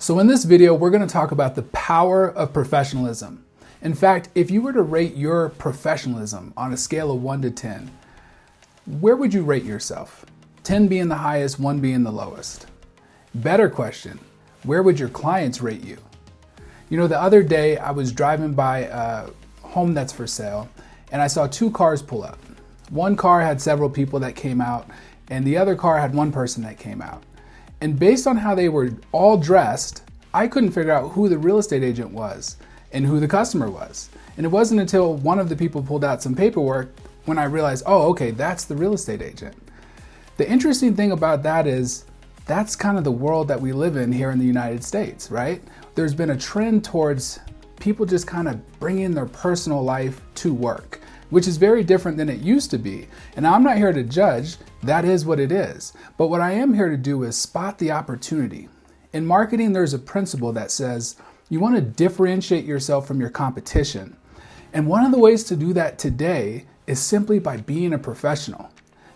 So in this video, we're going to talk about the power of professionalism. In fact, if you were to rate your professionalism on a scale of 1 to 10, where would you rate yourself? 10 being the highest, 1 being the lowest. Better question, where would your clients rate you? You know, the other day I was driving by a home that's for sale and I saw 2 cars pull up. One car had several people that came out and the other car had one person that came out. And based on how they were all dressed, I couldn't figure out who the real estate agent was and who the customer was. And it wasn't until one of the people pulled out some paperwork when I realized, oh, okay, that's the real estate agent. The interesting thing about that is that's kind of the world that we live in here in the United States, right? There's been a trend towards people just kind of bringing their personal life to work, which is very different than it used to be. And I'm not here to judge, that is what it is. But what I am here to do is spot the opportunity. In marketing, there's a principle that says you want to differentiate yourself from your competition. And one of the ways to do that today is simply by being a professional.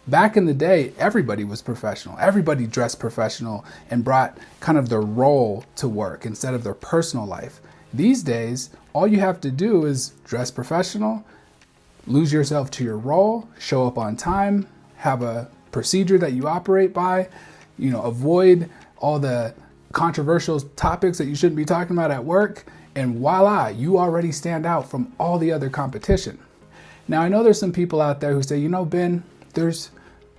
Back in the day, everybody was professional. Everybody dressed professional and brought kind of their role to work instead of their personal life. These days, all you have to do is dress professional, lose yourself to your role, show up on time, have a procedure that you operate by, avoid all the controversial topics that you shouldn't be talking about at work, and voila, you already stand out from all the other competition. Now, I know there's some people out there who say, Ben, there's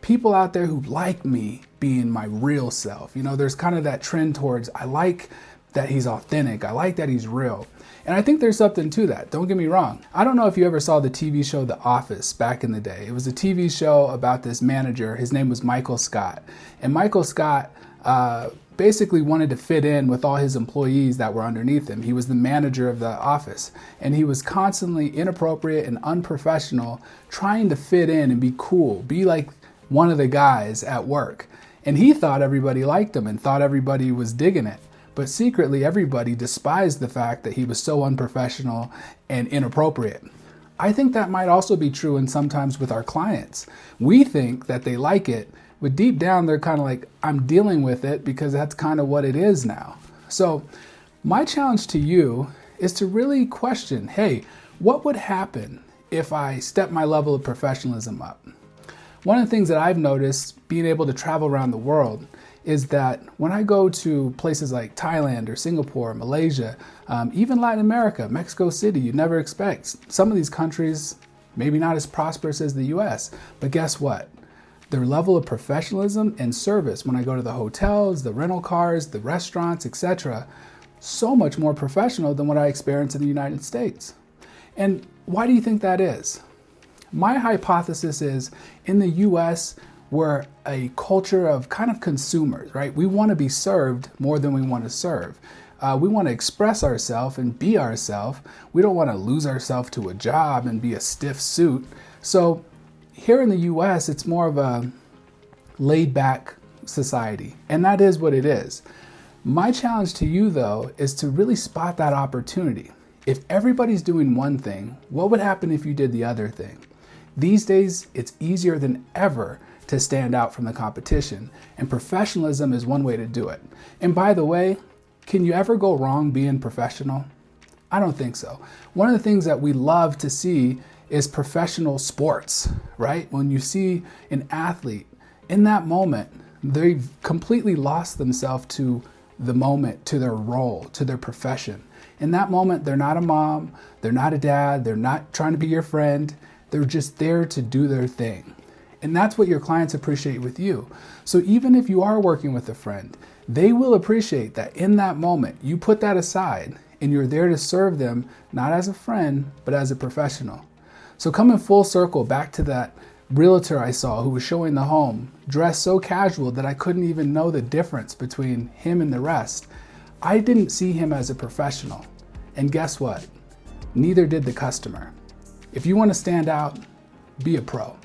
people out there who like me being my real self. There's kind of that trend towards, I like that he's authentic. I like that he's real. And I think there's something to that. Don't get me wrong. I don't know if you ever saw the TV show The Office back in the day. It was a TV show about this manager. His name was Michael Scott. And Michael Scott basically wanted to fit in with all his employees that were underneath him. He was the manager of the office. And he was constantly inappropriate and unprofessional, trying to fit in and be cool, be like one of the guys at work. And he thought everybody liked him and thought everybody was digging it. But secretly, everybody despised the fact that he was so unprofessional and inappropriate. I think that might also be true and sometimes with our clients. We think that they like it, but deep down, they're kind of like, I'm dealing with it because that's kind of what it is now. So my challenge to you is to really question, hey, what would happen if I step my level of professionalism up? One of the things that I've noticed being able to travel around the world is that when I go to places like Thailand or Singapore, Malaysia, even Latin America, Mexico City, you'd never expect. Some of these countries, maybe not as prosperous as the US, but guess what? Their level of professionalism and service when I go to the hotels, the rental cars, the restaurants, etc., so much more professional than what I experience in the United States. And why do you think that is? My hypothesis is in the US, we're a culture of kind of consumers, right? We want to be served more than we want to serve. We want to express ourselves and be ourselves. We don't want to lose ourselves to a job and be a stiff suit. So here in the US, it's more of a laid back society, and that is what it is. My challenge to you, though, is to really spot that opportunity. If everybody's doing one thing, what would happen if you did the other thing? These days, it's easier than ever to stand out from the competition, and professionalism is one way to do it. And by the way, can you ever go wrong being professional? I don't think so. One of the things that we love to see is professional sports, right? When you see an athlete, in that moment, they've completely lost themselves to the moment, to their role, to their profession. In that moment, they're not a mom, they're not a dad, they're not trying to be your friend, they're just there to do their thing. And that's what your clients appreciate with you. So even if you are working with a friend, they will appreciate that in that moment, you put that aside and you're there to serve them, not as a friend, but as a professional. So coming full circle back to that realtor I saw who was showing the home, dressed so casual that I couldn't even know the difference between him and the rest. I didn't see him as a professional. And guess what? Neither did the customer. If you want to stand out, be a pro.